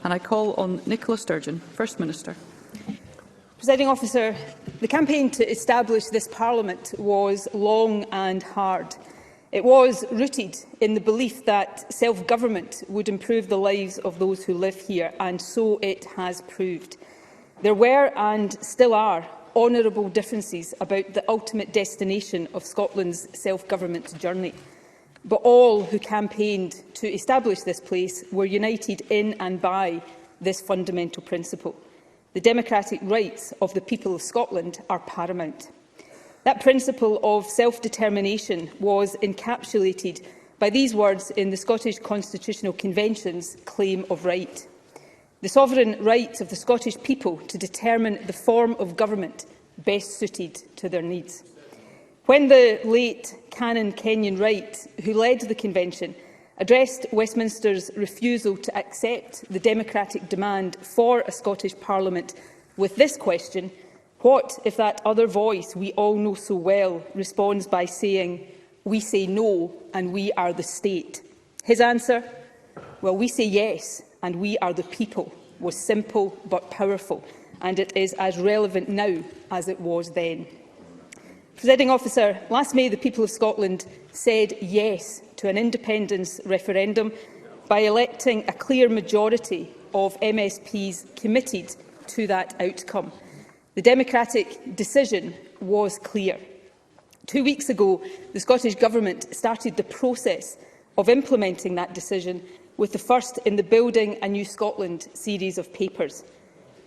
And I call on Nicola Sturgeon, First Minister. Presiding Officer, the campaign to establish this Parliament was long and hard. It was rooted in the belief that self-government would improve the lives of those who live here, and so it has proved. There were and still are honourable differences about the ultimate destination of Scotland's self-government journey. But all who campaigned to establish this place were united in and by this fundamental principle. The democratic rights of the people of Scotland are paramount. That principle of self-determination was encapsulated by these words in the Scottish Constitutional Convention's Claim of Right. The sovereign right of the Scottish people to determine the form of government best suited to their needs. When the late Canon Kenyon Wright, who led the Convention, addressed Westminster's refusal to accept the democratic demand for a Scottish Parliament with this question, what if that other voice we all know so well responds by saying, "We say no and we are the state"? His answer, "Well, we say yes and we are the people," was simple but powerful, and it is as relevant now as it was then. Presiding Officer, last May the people of Scotland said yes to an independence referendum by electing a clear majority of MSPs committed to that outcome. The democratic decision was clear. 2 weeks ago, the Scottish Government started the process of implementing that decision with the first in the Building a New Scotland series of papers.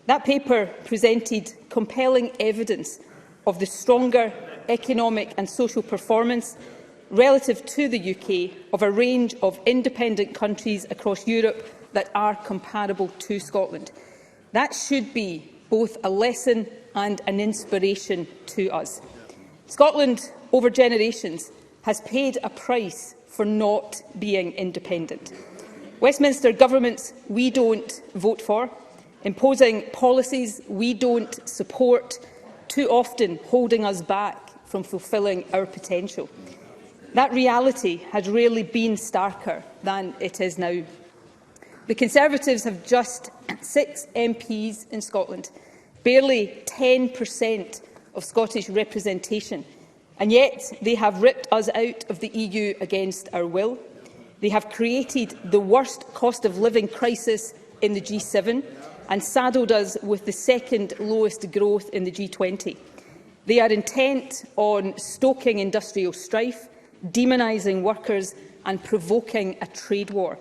That paper presented compelling evidence of the stronger economic and social performance relative to the UK of a range of independent countries across Europe that are comparable to Scotland. That should be both a lesson and an inspiration to us. Scotland, over generations, has paid a price for not being independent. Westminster governments we don't vote for, imposing policies we don't support, too often holding us back from fulfilling our potential. That reality has rarely been starker than it is now. The Conservatives have just 6 MPs in Scotland, barely 10% of Scottish representation, and yet they have ripped us out of the EU against our will. They have created the worst cost of living crisis in the G7 and saddled us with the second lowest growth in the G20. They are intent on stoking industrial strife, demonising workers and provoking a trade war.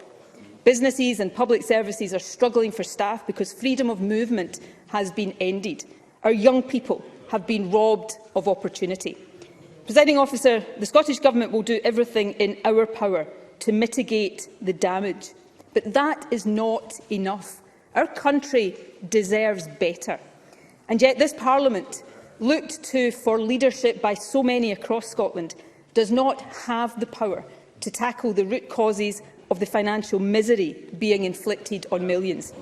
Businesses and public services are struggling for staff because freedom of movement has been ended. Our young people have been robbed of opportunity. Presiding Officer, the Scottish Government will do everything in our power to mitigate the damage. But that is not enough. Our country deserves better. And yet this Parliament, looked to for leadership by so many across Scotland, does not have the power to tackle the root causes of the financial misery being inflicted on millions.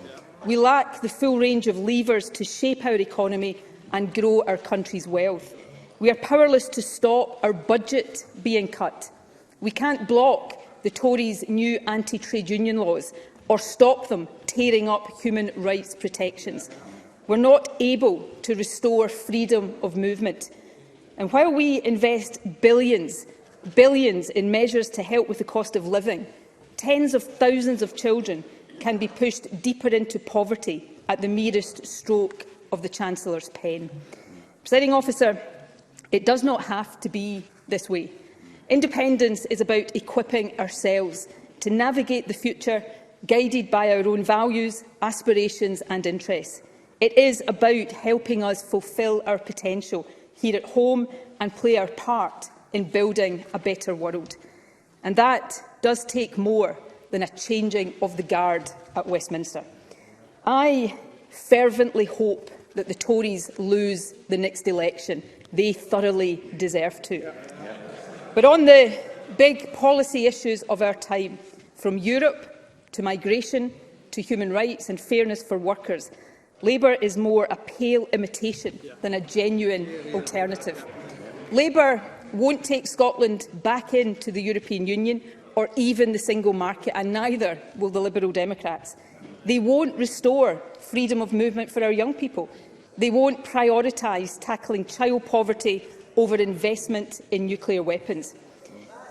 We lack the full range of levers to shape our economy and grow our country's wealth. We are powerless to stop our budget being cut. We can't block the Tories' new anti-trade union laws or stop them tearing up human rights protections. We're not able to restore freedom of movement. And while we invest billions in measures to help with the cost of living, tens of thousands of children can be pushed deeper into poverty at the merest stroke of the Chancellor's pen. Presiding Officer, it does not have to be this way. Independence is about equipping ourselves to navigate the future, guided by our own values, aspirations and interests. It is about helping us fulfil our potential here at home and play our part in building a better world. And that does take more than a changing of the guard at Westminster. I fervently hope that the Tories lose the next election. They thoroughly deserve to. But on the big policy issues of our time, from Europe to migration to human rights and fairness for workers, Labour is more a pale imitation than a genuine alternative. Labour won't take Scotland back into the European Union or even the single market, and neither will the Liberal Democrats. They won't restore freedom of movement for our young people. They won't prioritise tackling child poverty over investment in nuclear weapons.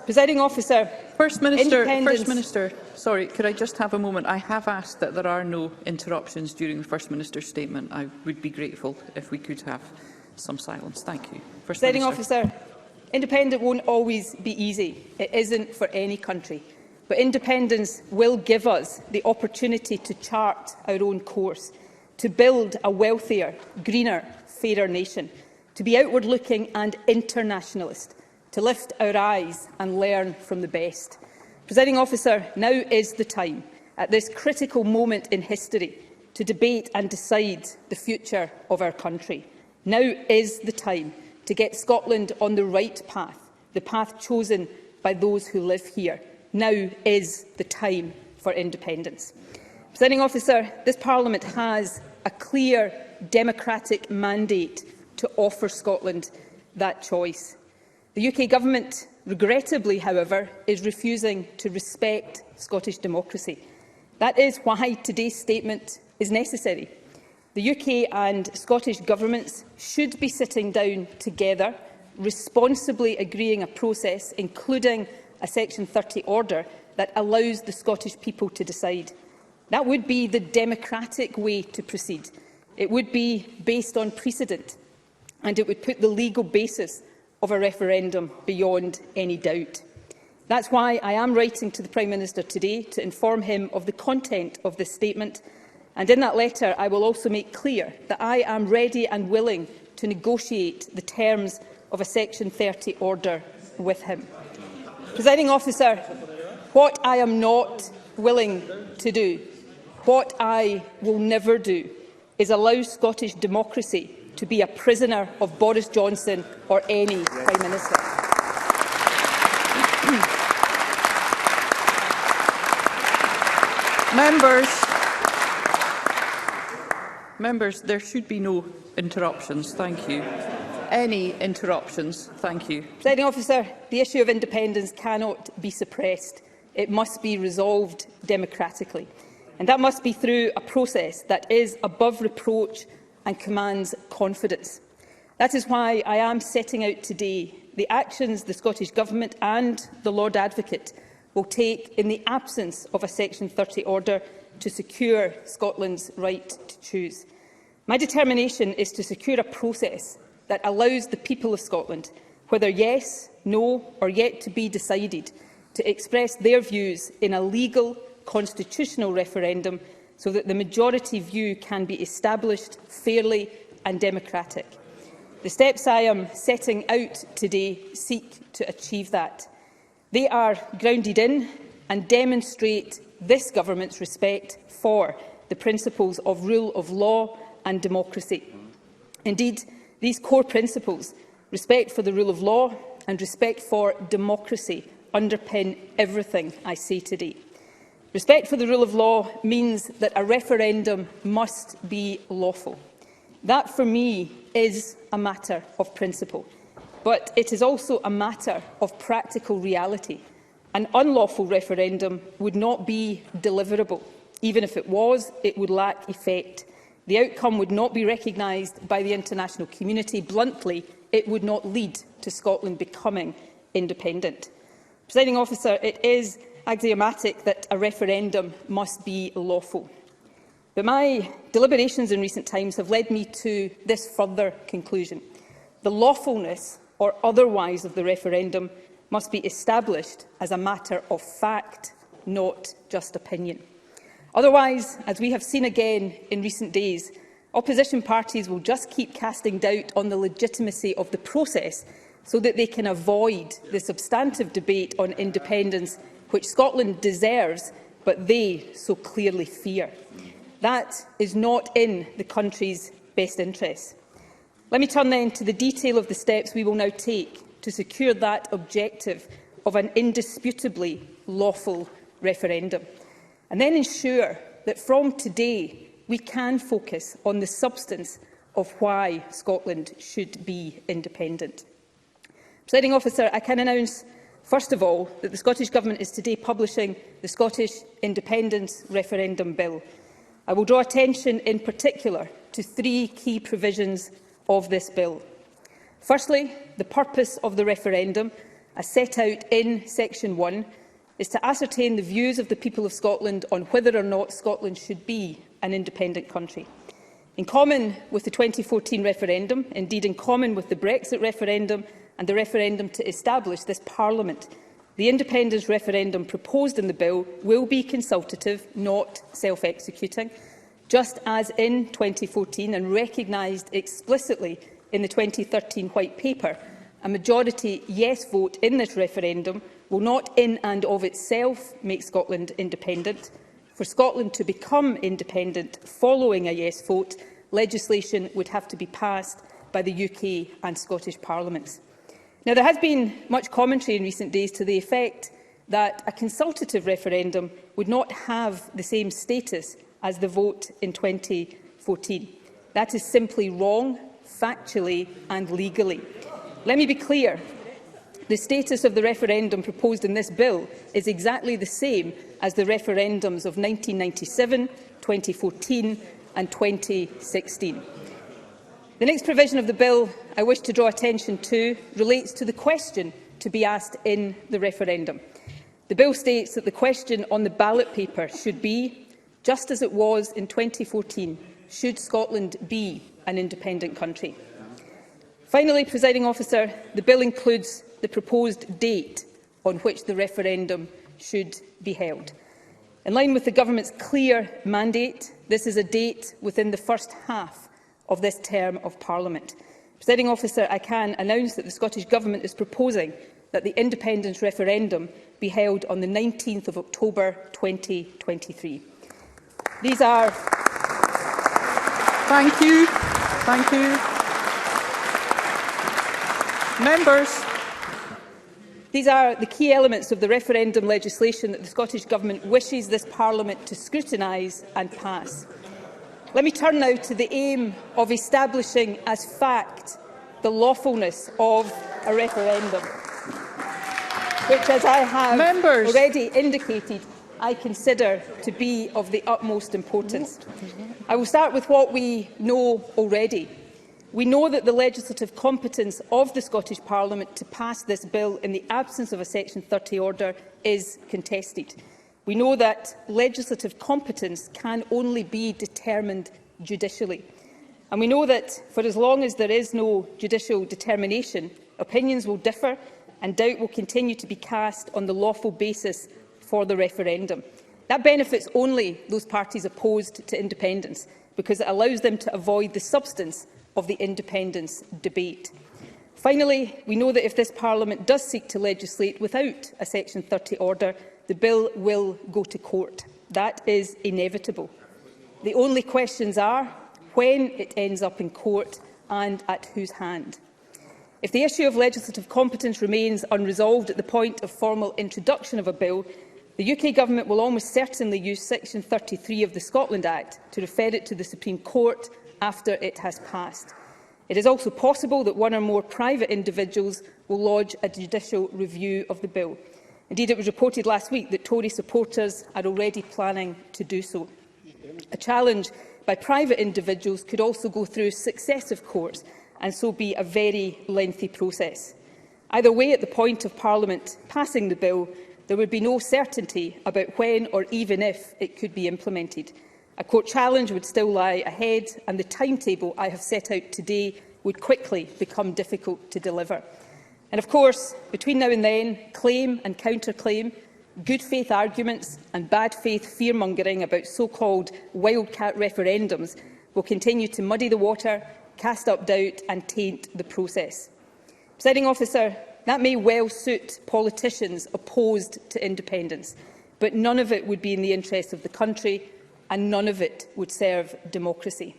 Presiding Officer, First Minister, sorry, could I just have a moment? I have asked that there are no interruptions during the First Minister's statement. I would be grateful if we could have some silence. Thank you. Presiding Officer, independence won't always be easy. It isn't for any country. But independence will give us the opportunity to chart our own course, to build a wealthier, greener, fairer nation, to be outward-looking and internationalist, to lift our eyes and learn from the best. Presiding Officer, now is the time, at this critical moment in history, to debate and decide the future of our country. Now is the time to get Scotland on the right path, the path chosen by those who live here. Now is the time for independence. Presiding Officer, this Parliament has a clear democratic mandate to offer Scotland that choice. The UK Government, regrettably, however, is refusing to respect Scottish democracy. That is why today's statement is necessary. The UK and Scottish Governments should be sitting down together, responsibly agreeing a process, including a Section 30 order, that allows the Scottish people to decide. That would be the democratic way to proceed. It would be based on precedent, and it would put the legal basis of a referendum beyond any doubt. That's why I am writing to the Prime Minister today to inform him of the content of this statement, and in that letter I will also make clear that I am ready and willing to negotiate the terms of a Section 30 order with him. Presiding Officer, what I am not willing to do, what I will never do, is allow Scottish democracy to be a prisoner of Boris Johnson or any Prime Minister. Members, there should be no interruptions. Thank you. Any interruptions? Thank you. Presiding Officer, the issue of independence cannot be suppressed. It must be resolved democratically. And that must be through a process that is above reproach and commands confidence. That is why I am setting out today the actions the Scottish Government and the Lord Advocate will take in the absence of a Section 30 order to secure Scotland's right to choose. My determination is to secure a process that allows the people of Scotland, whether yes, no or yet to be decided, to express their views in a legal, constitutional referendum so that the majority view can be established fairly and democratic. The steps I am setting out today seek to achieve that. They are grounded in and demonstrate this Government's respect for the principles of rule of law and democracy. Indeed, these core principles, respect for the rule of law and respect for democracy, underpin everything I say today. Respect for the rule of law means that a referendum must be lawful. That, for me, is a matter of principle, but it is also a matter of practical reality. An unlawful referendum would not be deliverable. Even if it was, it would lack effect. The outcome would not be recognised by the international community. Bluntly, it would not lead to Scotland becoming independent. Presiding Officer, it is axiomatic that a referendum must be lawful. But my deliberations in recent times have led me to this further conclusion. The lawfulness or otherwise of the referendum must be established as a matter of fact, not just opinion. Otherwise, as we have seen again in recent days, opposition parties will just keep casting doubt on the legitimacy of the process so that they can avoid the substantive debate on independence which Scotland deserves, but they so clearly fear. That is not in the country's best interests. Let me turn then to the detail of the steps we will now take to secure that objective of an indisputably lawful referendum, and then ensure that from today we can focus on the substance of why Scotland should be independent. Presiding Officer, I can announce, first of all, that the Scottish Government is today publishing the Scottish Independence Referendum Bill. I will draw attention in particular to three key provisions of this bill. Firstly, the purpose of the referendum, as set out in Section 1, is to ascertain the views of the people of Scotland on whether or not Scotland should be an independent country. In common with the 2014 referendum, indeed in common with the Brexit referendum and the referendum to establish this Parliament, the independence referendum proposed in the bill will be consultative, not self-executing, just as in 2014 and recognised explicitly in the 2013 White Paper. A majority yes vote in this referendum will not in and of itself make Scotland independent. For Scotland to become independent following a yes vote, legislation would have to be passed by the UK and Scottish Parliaments. Now, there has been much commentary in recent days to the effect that a consultative referendum would not have the same status as the vote in 2014. That is simply wrong, factually and legally. Let me be clear. The status of the referendum proposed in this bill is exactly the same as the referendums of 1997, 2014 and 2016. The next provision of the bill I wish to draw attention to relates to the question to be asked in the referendum. The bill states that the question on the ballot paper should be, just as it was in 2014, should Scotland be an independent country? Finally, Presiding Officer, the bill includes the proposed date on which the referendum should be held. In line with the Government's clear mandate, this is a date within the first half of this term of Parliament. Presiding Officer, I can announce that the Scottish Government is proposing that the independence referendum be held on the 19th of October 2023. These are... Thank you. Thank you. Members. These are the key elements of the referendum legislation that the Scottish Government wishes this Parliament to scrutinise and pass. Let me turn now to the aim of establishing as fact the lawfulness of a referendum, which, as I have already indicated, I consider to be of the utmost importance. I will start with what we know already. We know that the legislative competence of the Scottish Parliament to pass this bill in the absence of a Section 30 order is contested. We know that legislative competence can only be determined judicially. And we know that for as long as there is no judicial determination, opinions will differ and doubt will continue to be cast on the lawful basis for the referendum. That benefits only those parties opposed to independence, because it allows them to avoid the substance of the independence debate. Finally, we know that if this Parliament does seek to legislate without a Section 30 order, the bill will go to court. That is inevitable. The only questions are when it ends up in court and at whose hand. If the issue of legislative competence remains unresolved at the point of formal introduction of a bill, the UK Government will almost certainly use Section 33 of the Scotland Act to refer it to the Supreme Court after it has passed. It is also possible that one or more private individuals will lodge a judicial review of the bill. Indeed, it was reported last week that Tory supporters are already planning to do so. A challenge by private individuals could also go through successive courts and so be a very lengthy process. Either way, at the point of Parliament passing the bill, there would be no certainty about when or even if it could be implemented. A court challenge would still lie ahead, and the timetable I have set out today would quickly become difficult to deliver. And of course, between now and then, claim and counterclaim, good faith arguments and bad faith fear-mongering about so-called wildcat referendums will continue to muddy the water, cast up doubt and taint the process. Presiding Officer, that may well suit politicians opposed to independence, but none of it would be in the interests of the country, and none of it would serve democracy.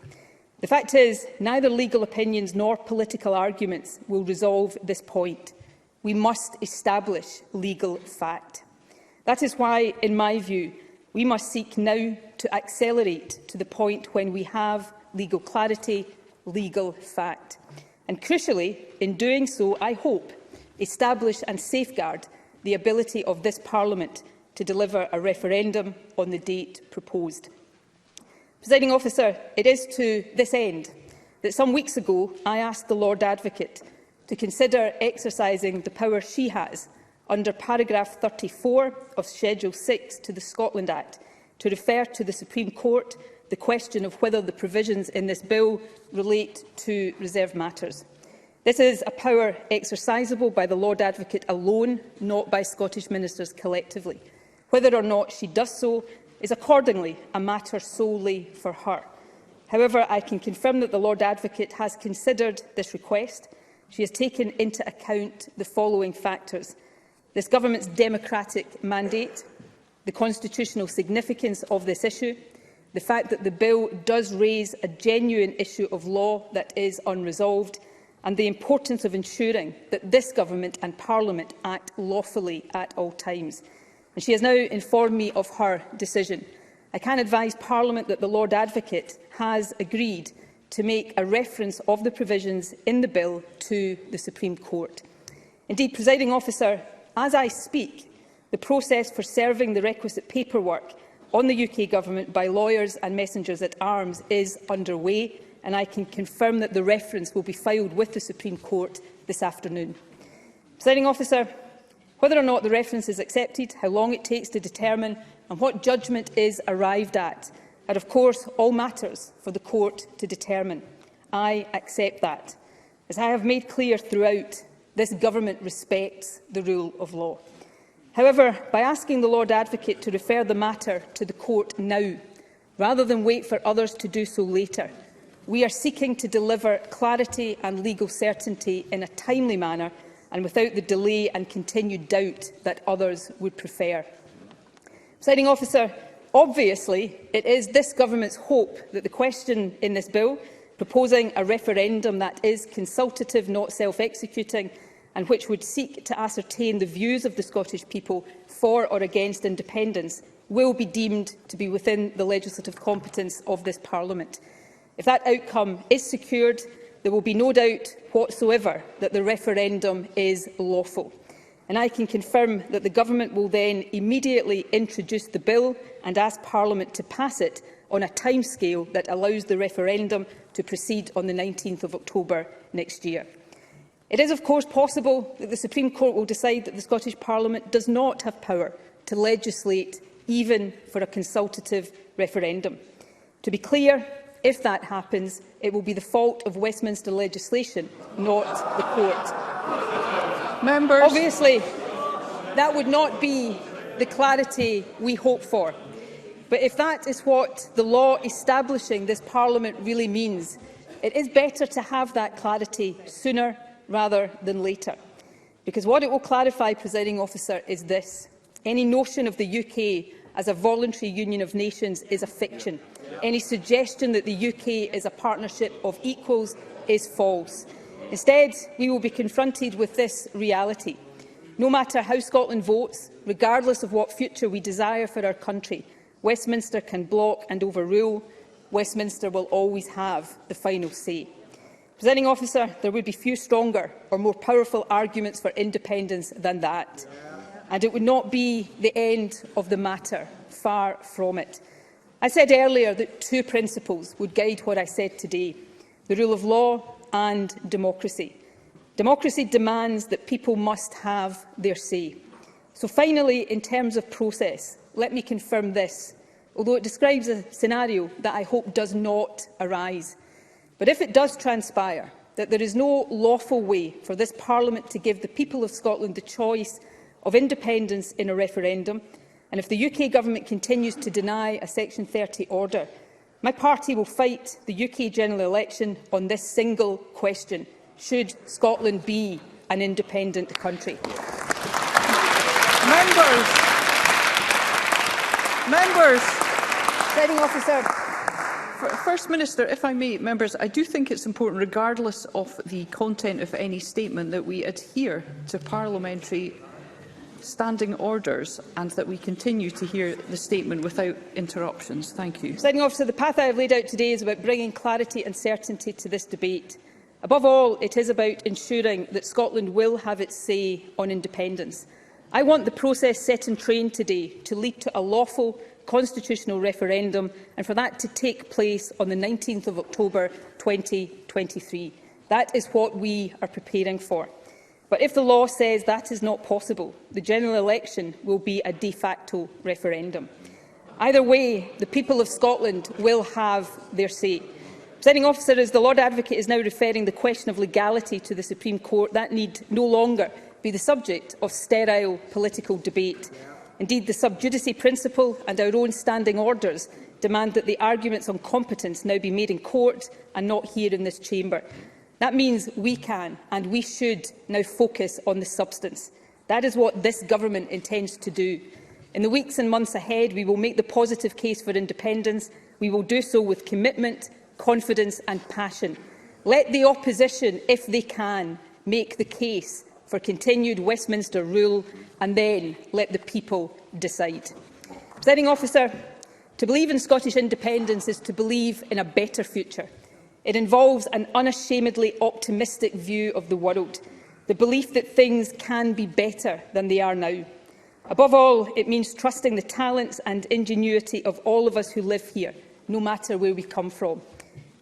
The fact is, neither legal opinions nor political arguments will resolve this point. We must establish legal fact. That is why, in my view, we must seek now to accelerate to the point when we have legal clarity, legal fact. And crucially, in doing so, I hope, establish and safeguard the ability of this Parliament to deliver a referendum on the date proposed. Presiding Officer, it is to this end that some weeks ago I asked the Lord Advocate to consider exercising the power she has under paragraph 34 of Schedule 6 to the Scotland Act to refer to the Supreme Court the question of whether the provisions in this bill relate to reserved matters. This is a power exercisable by the Lord Advocate alone, not by Scottish ministers collectively. Whether or not she does so is accordingly a matter solely for her. However, I can confirm that the Lord Advocate has considered this request. She has taken into account the following factors: this government's democratic mandate, the constitutional significance of this issue, the fact that the bill does raise a genuine issue of law that is unresolved, and the importance of ensuring that this government and Parliament act lawfully at all times. And she has now informed me of her decision. I can advise Parliament that the Lord Advocate has agreed to make a reference of the provisions in the bill to the Supreme Court. Indeed, Presiding Officer, as I speak, the process for serving the requisite paperwork on the UK Government by lawyers and messengers at arms is underway, and I can confirm that the reference will be filed with the Supreme Court this afternoon. Presiding Officer, whether or not the reference is accepted, how long it takes to determine and what judgment is arrived at are, of course, all matters for the Court to determine. I accept that. As I have made clear throughout, this Government respects the rule of law. However, by asking the Lord Advocate to refer the matter to the Court now, rather than wait for others to do so later, we are seeking to deliver clarity and legal certainty in a timely manner and without the delay and continued doubt that others would prefer. Presiding Officer, obviously, it is this Government's hope that the question in this bill, proposing a referendum that is consultative, not self-executing, and which would seek to ascertain the views of the Scottish people for or against independence, will be deemed to be within the legislative competence of this Parliament. If that outcome is secured, there will be no doubt whatsoever that the referendum is lawful. And I can confirm that the Government will then immediately introduce the bill and ask Parliament to pass it on a timescale that allows the referendum to proceed on the 19th of October next year. It is, of course, possible that the Supreme Court will decide that the Scottish Parliament does not have power to legislate even for a consultative referendum. To be clear, if that happens, it will be the fault of Westminster legislation, not the Court. Members. Obviously, that would not be the clarity we hope for. But if that is what the law establishing this Parliament really means, it is better to have that clarity sooner rather than later. Because what it will clarify, Presiding Officer, is this: any notion of the UK as a voluntary union of nations is a fiction. Any suggestion that the UK is a partnership of equals is false. Instead, we will be confronted with this reality. No matter how Scotland votes, regardless of what future we desire for our country, Westminster can block and overrule. Westminster will always have the final say. Presiding Officer, there would be few stronger or more powerful arguments for independence than that. And it would not be the end of the matter, far from it. I said earlier that two principles would guide what I said today: the rule of law and democracy. Democracy demands that people must have their say. So finally, in terms of process, let me confirm this, although it describes a scenario that I hope does not arise. But if it does transpire that there is no lawful way for this Parliament to give the people of Scotland the choice of independence in a referendum, and if the UK Government continues to deny a Section 30 order, my party will fight the UK general election on this single question: should Scotland be an independent country? Members. Presiding Officer. First Minister, if I may, members, I do think it's important, regardless of the content of any statement, that we adhere to parliamentary standing orders and that we continue to hear the statement without interruptions. Thank you. Presiding Officer, the path I have laid out today is about bringing clarity and certainty to this debate. Above all, it is about ensuring that Scotland will have its say on independence. I want the process set in train today to lead to a lawful, constitutional referendum and for that to take place on the 19th of October 2023. That is what we are preparing for. But if the law says that is not possible, the general election will be a de facto referendum. Either way, the people of Scotland will have their say. Presiding Officer, as the Lord Advocate is now referring the question of legality to the Supreme Court, that need no longer be the subject of sterile political debate. Indeed, the sub judice principle and our own standing orders demand that the arguments on competence now be made in court and not here in this chamber. That means we can and we should now focus on the substance. That is what this government intends to do. In the weeks and months ahead, we will make the positive case for independence. We will do so with commitment, confidence and passion. Let the opposition, if they can, make the case for continued Westminster rule, and then let the people decide. Presiding Officer, to believe in Scottish independence is to believe in a better future. It involves an unashamedly optimistic view of the world, the belief that things can be better than they are now. Above all, it means trusting the talents and ingenuity of all of us who live here, no matter where we come from.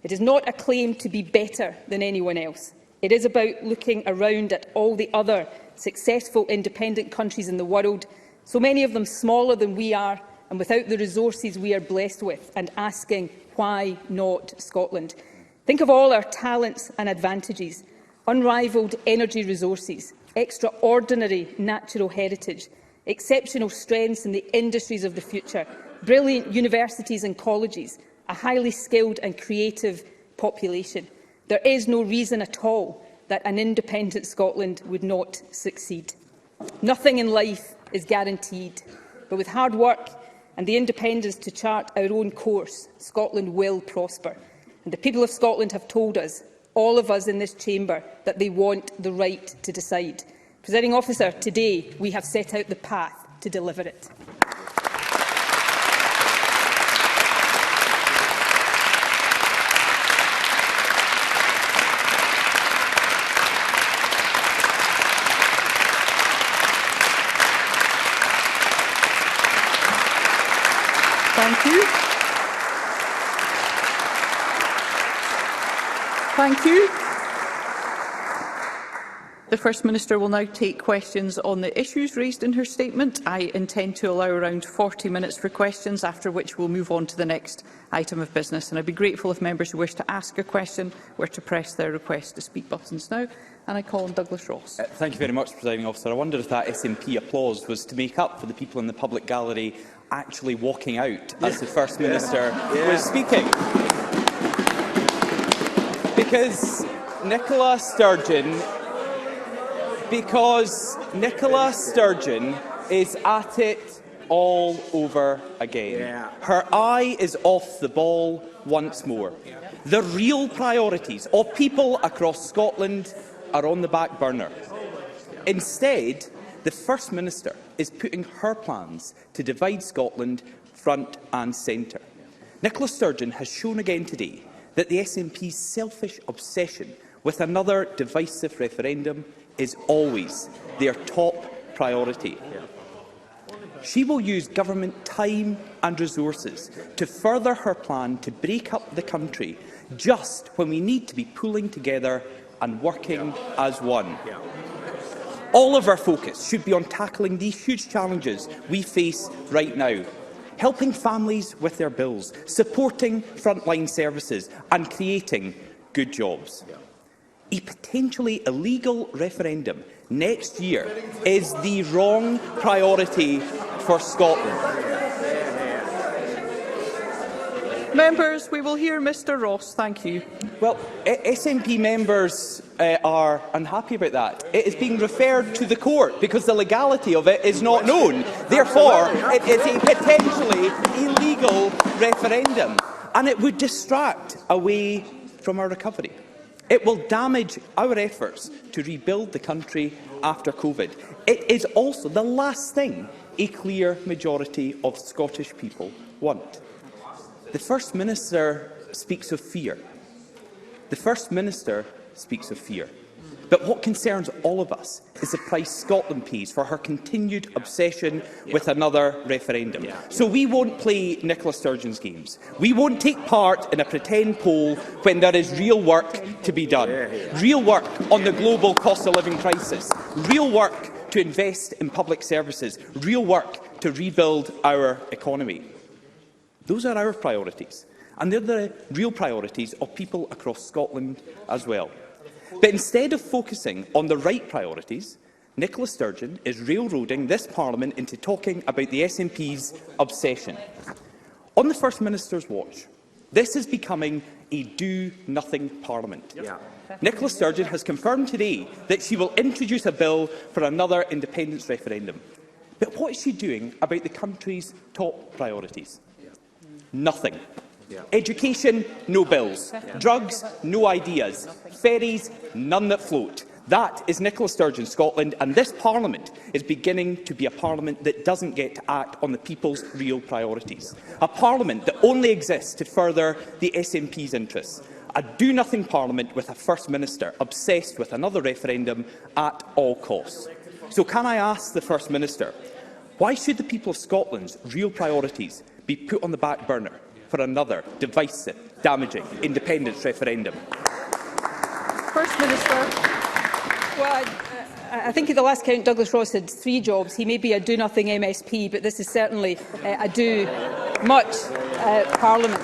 It is not a claim to be better than anyone else. It is about looking around at all the other successful independent countries in the world, so many of them smaller than we are and without the resources we are blessed with, and asking, why not Scotland? Think of all our talents and advantages, unrivalled energy resources, extraordinary natural heritage, exceptional strengths in the industries of the future, brilliant universities and colleges, a highly skilled and creative population. There is no reason at all that an independent Scotland would not succeed. Nothing in life is guaranteed, but with hard work and the independence to chart our own course, Scotland will prosper. And the people of Scotland have told us, all of us in this chamber, that they want the right to decide. Presiding Officer, today we have set out the path to deliver it. Thank you. Thank you. The First Minister will now take questions on the issues raised in her statement. I intend to allow around 40 minutes for questions, after which we'll move on to the next item of business. And I'd be grateful if members who wish to ask a question were to press their request to speak buttons now. And I call on Douglas Ross. Thank you very much, Presiding Officer. I wonder if that SNP applause was to make up for the people in the public gallery actually walking out as the First Minister was speaking. Because Nicola Sturgeon is at it all over again. Her eye is off the ball once more. The real priorities of people across Scotland are on the back burner. Instead, the First Minister is putting her plans to divide Scotland front and centre. Nicola Sturgeon has shown again today that the SNP's selfish obsession with another divisive referendum is always their top priority. She will use government time and resources to further her plan to break up the country just when we need to be pulling together and working as one. All of our focus should be on tackling these huge challenges we face right now, helping families with their bills, supporting frontline services and creating good jobs. A potentially illegal referendum next year is the wrong priority for Scotland. Members, we will hear Mr Ross. Thank you. Well, SNP members are unhappy about that. It is being referred to the court because the legality of it is not known. Therefore, it is a potentially illegal referendum, and it would distract away from our recovery. It will damage our efforts to rebuild the country after COVID. It is also the last thing a clear majority of Scottish people want. The First Minister speaks of fear. The First Minister speaks of fear. But what concerns all of us is the price Scotland pays for her continued obsession with another referendum. So we won't play Nicola Sturgeon's games. We won't take part in a pretend poll when there is real work to be done. Real work on the global cost of living crisis. Real work to invest in public services. Real work to rebuild our economy. Those are our priorities. And they're the real priorities of people across Scotland as well. But instead of focusing on the right priorities, Nicola Sturgeon is railroading this Parliament into talking about the SNP's obsession. On the First Minister's watch, this is becoming a do-nothing Parliament. Nicola Sturgeon has confirmed today that she will introduce a bill for another independence referendum. But what is she doing about the country's top priorities? Nothing. Education, no bills. Drugs, no ideas. Ferries, none that float. That is Nicola Sturgeon Scotland, and this Parliament is beginning to be a Parliament that doesn't get to act on the people's real priorities. A Parliament that only exists to further the SNP's interests. A do-nothing Parliament with a First Minister obsessed with another referendum at all costs. So can I ask the First Minister, why should the people of Scotland's real priorities be put on the back burner for another divisive, damaging independence referendum? First Minister. Well, I think at the last count Douglas Ross had 3 jobs. He may be a do-nothing MSP, but this is certainly a do-much Parliament.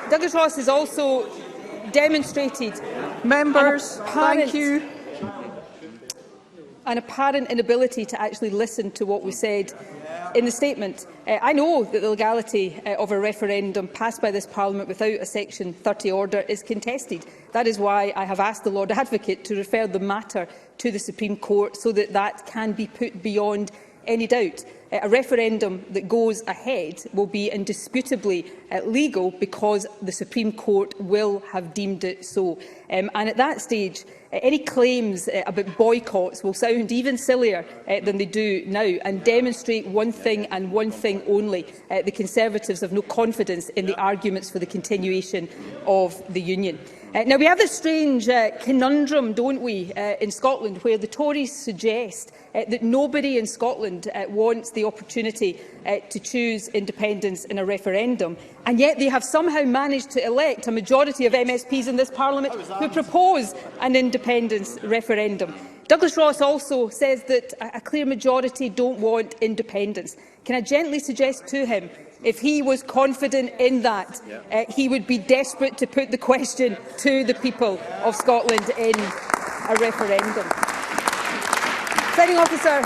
Douglas Ross has also demonstrated Members, thank you. An apparent inability to actually listen to what was said in the statement. I know that the legality of a referendum passed by this Parliament without a Section 30 order is contested. That is why I have asked the Lord Advocate to refer the matter to the Supreme Court so that that can be put beyond any doubt. A referendum that goes ahead will be indisputably legal because the Supreme Court will have deemed it so. And at that stage, any claims about boycotts will sound even sillier than they do now and demonstrate one thing and one thing only. The Conservatives have no confidence in the arguments for the continuation of the Union. Now, we have this strange conundrum, don't we, in Scotland, where the Tories suggest that nobody in Scotland wants the opportunity to choose independence in a referendum, and yet they have somehow managed to elect a majority of MSPs in this Parliament who propose an independence referendum. Douglas Ross also says that a clear majority don't want independence. Can I gently suggest to him, if he was confident in that, he would be desperate to put the question to the people of Scotland in a referendum. Presiding Officer,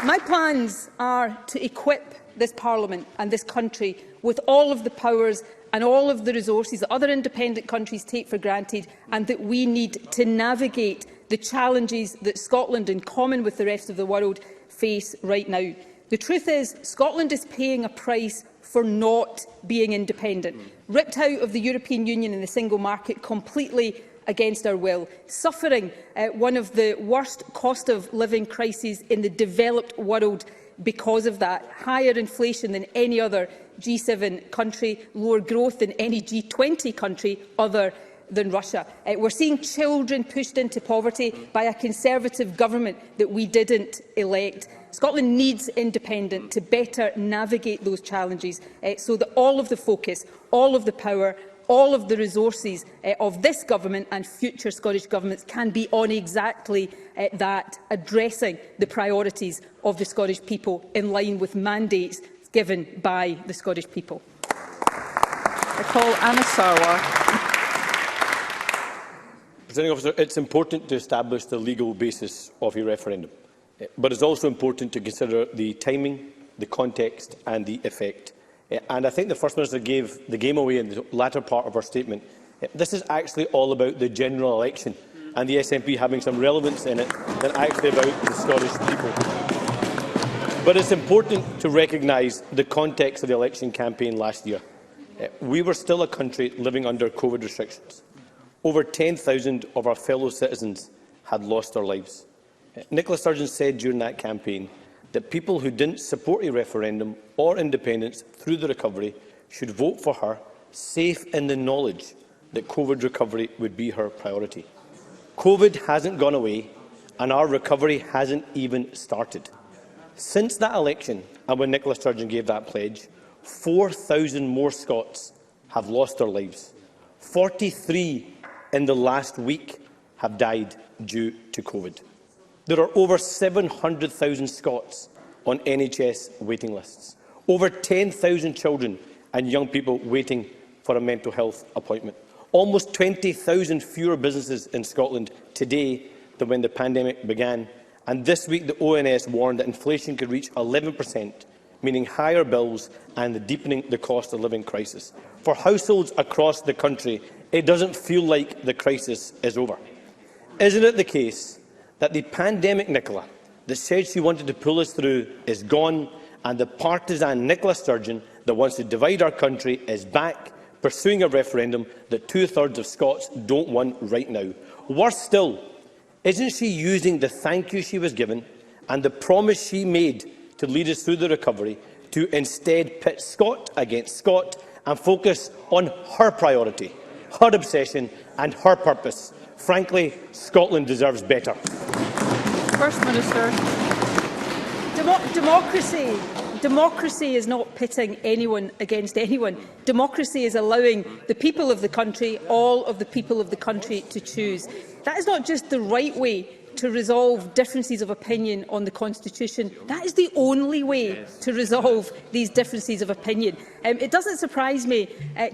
my plans are to equip this Parliament and this country with all of the powers and all of the resources that other independent countries take for granted and that we need to navigate the challenges that Scotland, in common with the rest of the world, face right now. The truth is, Scotland is paying a price for not being independent, ripped out of the European Union and the single market completely against our will, suffering one of the worst cost of living crises in the developed world because of that, higher inflation than any other G7 country, lower growth than any G20 country other than Russia. We're seeing children pushed into poverty by a Conservative government that we didn't elect. Scotland needs independence to better navigate those challenges so that all of the focus, all of the power, all of the resources of this government and future Scottish governments can be on exactly that, addressing the priorities of the Scottish people in line with mandates given by the Scottish people. I call Anna Sarwar. Presiding Officer, it's important to establish the legal basis of a referendum, but it's also important to consider the timing, the context and the effect. And I think the First Minister gave the game away in the latter part of her statement. This is actually all about the general election and the SNP having some relevance in it than actually about the Scottish people. But it's important to recognise the context of the election campaign last year. We were still a country living under COVID restrictions. Over 10,000 of our fellow citizens had lost their lives. Nicola Sturgeon said during that campaign that people who didn't support a referendum or independence through the recovery should vote for her, safe in the knowledge that COVID recovery would be her priority. COVID hasn't gone away, and our recovery hasn't even started. Since that election, and when Nicola Sturgeon gave that pledge, 4,000 more Scots have lost their lives. 43 in the last week have died due to COVID. There are over 700,000 Scots on NHS waiting lists, over 10,000 children and young people waiting for a mental health appointment, almost 20,000 fewer businesses in Scotland today than when the pandemic began. And this week, the ONS warned that inflation could reach 11%, meaning higher bills and deepening the cost of living crisis. For households across the country, it doesn't feel like the crisis is over. Isn't it the case that the pandemic Nicola that said she wanted to pull us through is gone, and the partisan Nicola Sturgeon that wants to divide our country is back, pursuing a referendum that two-thirds of Scots don't want right now? Worse still, isn't she using the thank you she was given and the promise she made to lead us through the recovery to instead pit Scot against Scot and focus on her priority, her obsession and her purpose? Frankly, Scotland deserves better. First Minister. Democracy is not pitting anyone against anyone. Democracy is allowing the people of the country, all of the people of the country, to choose. That is not just the right way to resolve differences of opinion on the Constitution. That is the only way to resolve these differences of opinion. It doesn't surprise me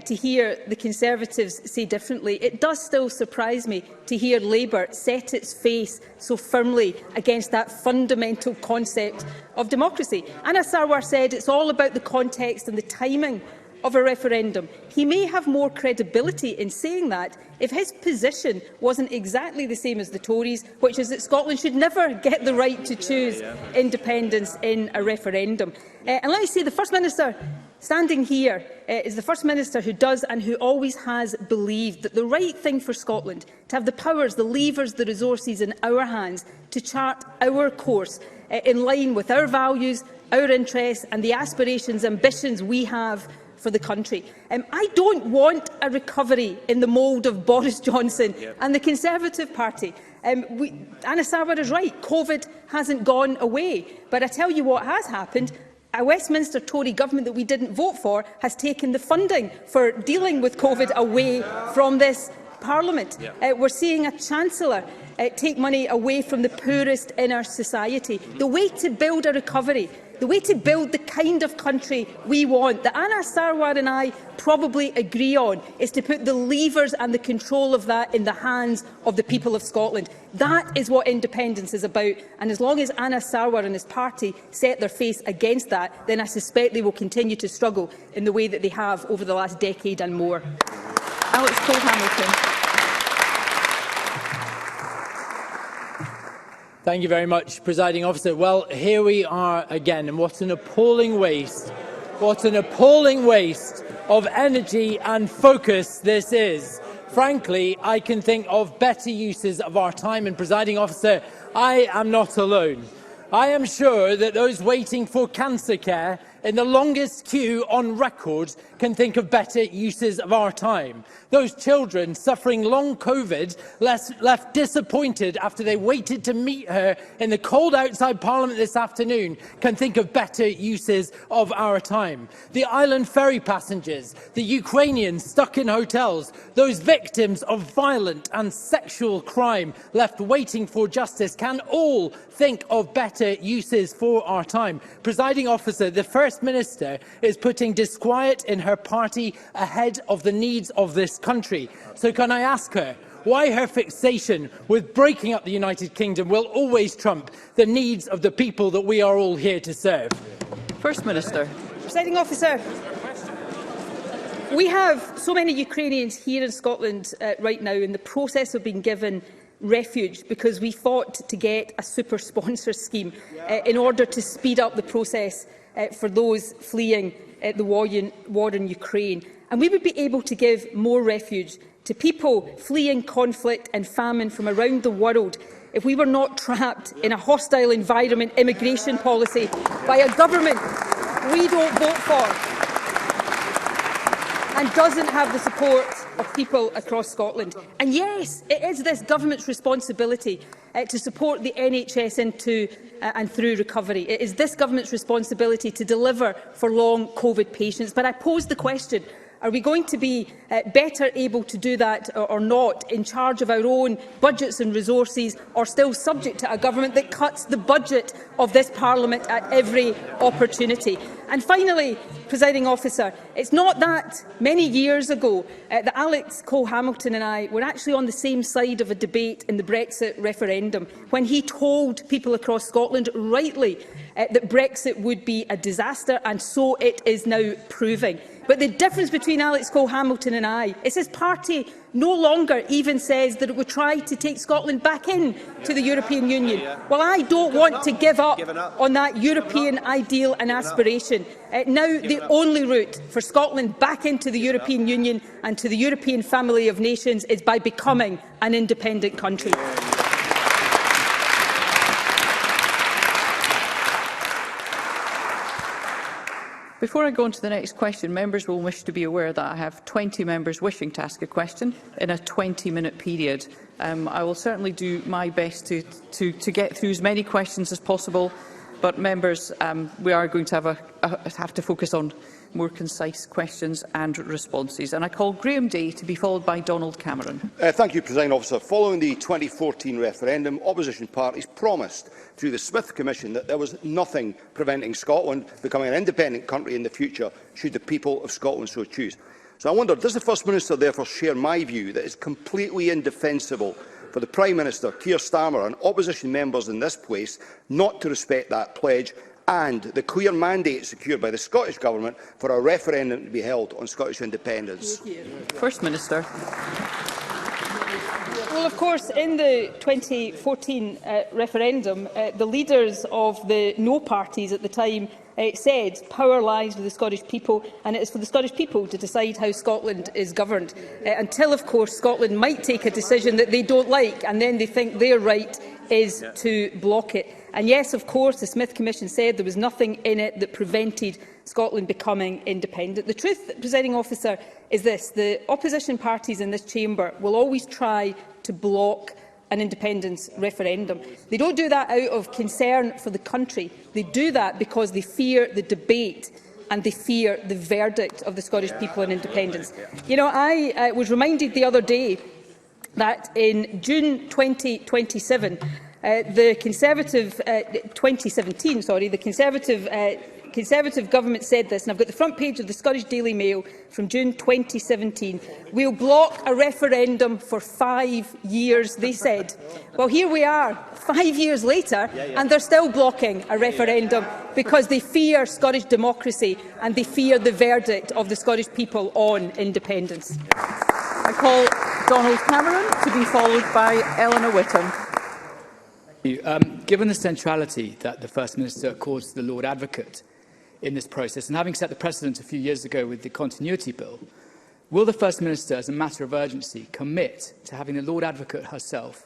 to hear the Conservatives say differently. It does still surprise me to hear Labour set its face so firmly against that fundamental concept of democracy. Anas Sarwar said it's all about the context and the timing of a referendum. He may have more credibility in saying that if his position wasn't exactly the same as the Tories, which is that Scotland should never get the right to choose independence in a referendum. And let me say, the First Minister standing here is the First Minister who does and who always has believed that the right thing for Scotland, to have the powers, the levers, the resources in our hands to chart our course in line with our values, our interests and the aspirations, ambitions we have for the country. I don't want a recovery in the mould of Boris Johnson and the Conservative Party. Anas Sarwar is right, COVID hasn't gone away. But I tell you what has happened. A Westminster Tory government that we didn't vote for has taken the funding for dealing with COVID away from this Parliament. We're seeing a Chancellor take money away from the poorest in our society. The way to build a recovery, the way to build the kind of country we want, that Anas Sarwar and I probably agree on, is to put the levers and the control of that in the hands of the people of Scotland. That is what independence is about, and as long as Anas Sarwar and his party set their face against that, then I suspect they will continue to struggle in the way that they have over the last decade and more. Alex Cole-Hamilton. Thank you very much, Presiding Officer. Well, here we are again, and what an appalling waste. What an appalling waste of energy and focus this is. Frankly, I can think of better uses of our time, and Presiding Officer, I am not alone. I am sure that those waiting for cancer care in the longest queue on record can think of better uses of our time. Those children suffering long COVID, left disappointed after they waited to meet her in the cold outside Parliament this afternoon, can think of better uses of our time. The island ferry passengers, the Ukrainians stuck in hotels, those victims of violent and sexual crime left waiting for justice can all think of better uses for our time. Presiding Officer, the First Minister is putting disquiet in her party ahead of the needs of this country. So can I ask her why her fixation with breaking up the United Kingdom will always trump the needs of the people that we are all here to serve? First Minister. Presiding Officer, we have so many Ukrainians here in Scotland right now in the process of being given refuge because we fought to get a super sponsor scheme in order to speed up the process for those fleeing the war in Ukraine. And we would be able to give more refuge to people fleeing conflict and famine from around the world if we were not trapped in a hostile environment immigration policy by a government we don't vote for and doesn't have the support of people across Scotland. And yes, it is this government's responsibility to support the NHS into and through recovery. It is this government's responsibility to deliver for long COVID patients. But I pose the question, are we going to be better able to do that or not, in charge of our own budgets and resources, or still subject to a government that cuts the budget of this Parliament at every opportunity? And finally, Presiding Officer, it's not that many years ago that Alex Cole-Hamilton and I were actually on the same side of a debate in the Brexit referendum, when he told people across Scotland, rightly, that Brexit would be a disaster, and so it is now proving. But the difference between Alex Cole-Hamilton and I is his party no longer even says that it would try to take Scotland back in to the European Union. Well, I don't want to give up on that European ideal and aspiration. Now the only route for Scotland back into the European Union and to the European family of nations is by becoming an independent country. Before I go on to the next question, members will wish to be aware that I have 20 members wishing to ask a question in a 20-minute period. I will certainly do my best to get through as many questions as possible, but members, we are going to have to focus on more concise questions and responses. And I call Graham Day to be followed by Donald Cameron. Thank you, Presiding Officer. Following the 2014 referendum, opposition parties promised through the Smith Commission that there was nothing preventing Scotland becoming an independent country in the future, should the people of Scotland so choose. So I wonder, does the First Minister therefore share my view that it is completely indefensible for the Prime Minister, Keir Starmer, and opposition members in this place not to respect that pledge and the clear mandate secured by the Scottish Government for a referendum to be held on Scottish independence? First Minister. Well, of course, in the 2014 referendum, the leaders of the no parties at the time said power lies with the Scottish people, and it is for the Scottish people to decide how Scotland is governed, until, of course, Scotland might take a decision that they don't like, and then they think their right is to block it. And yes, of course, the Smith Commission said there was nothing in it that prevented Scotland becoming independent. The truth, Presiding Officer, is this: the opposition parties in this chamber will always try to block an independence referendum. They don't do that out of concern for the country. They do that because they fear the debate and they fear the verdict of the Scottish people on independence. You know, I was reminded the other day that in June 2027, the Conservative 2017, the Conservative government said this, and I've got the front page of the Scottish Daily Mail from June 2017. We'll block a referendum for 5 years, they said. Well, here we are, 5 years later, and they're still blocking a referendum because they fear Scottish democracy and they fear the verdict of the Scottish people on independence. I call Donald Cameron to be followed by Eleanor Whittam. Given the centrality that the First Minister accords to the Lord Advocate in this process, and having set the precedent a few years ago with the Continuity Bill, will the First Minister, as a matter of urgency, commit to having the Lord Advocate herself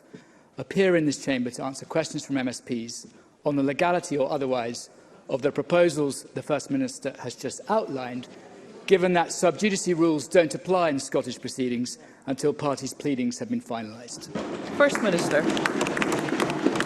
appear in this chamber to answer questions from MSPs on the legality or otherwise of the proposals the First Minister has just outlined, given that sub judice rules don't apply in Scottish proceedings until parties' pleadings have been finalised? First Minister.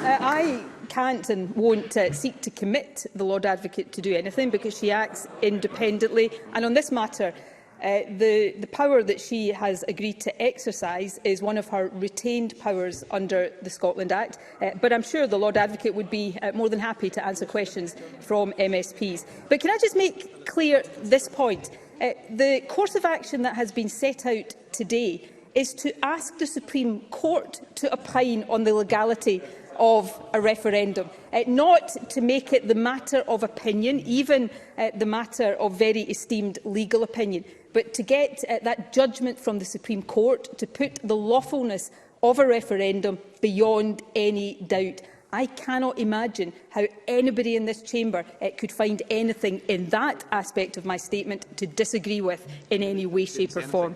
I can't and won't seek to commit the Lord Advocate to do anything, because she acts independently. And on this matter, the power that she has agreed to exercise is one of her retained powers under the Scotland Act. But I'm sure the Lord Advocate would be more than happy to answer questions from MSPs. But can I just make clear this point? The course of action that has been set out today is to ask the Supreme Court to opine on the legality of a referendum, not to make it the matter of opinion, even the matter of very esteemed legal opinion, but to get that judgment from the Supreme Court to put the lawfulness of a referendum beyond any doubt. I cannot imagine how anybody in this chamber could find anything in that aspect of my statement to disagree with in any way, shape or form.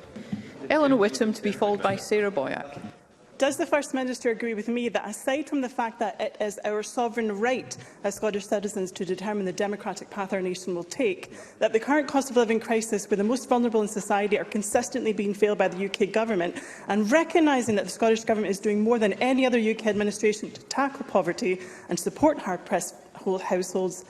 Eleanor Whittam to be followed by Sarah Boyack. Does the First Minister agree with me that, aside from the fact that it is our sovereign right as Scottish citizens to determine the democratic path our nation will take, that the current cost of living crisis, where the most vulnerable in society are consistently being failed by the UK Government, and recognising that the Scottish Government is doing more than any other UK administration to tackle poverty and support hard-pressed households,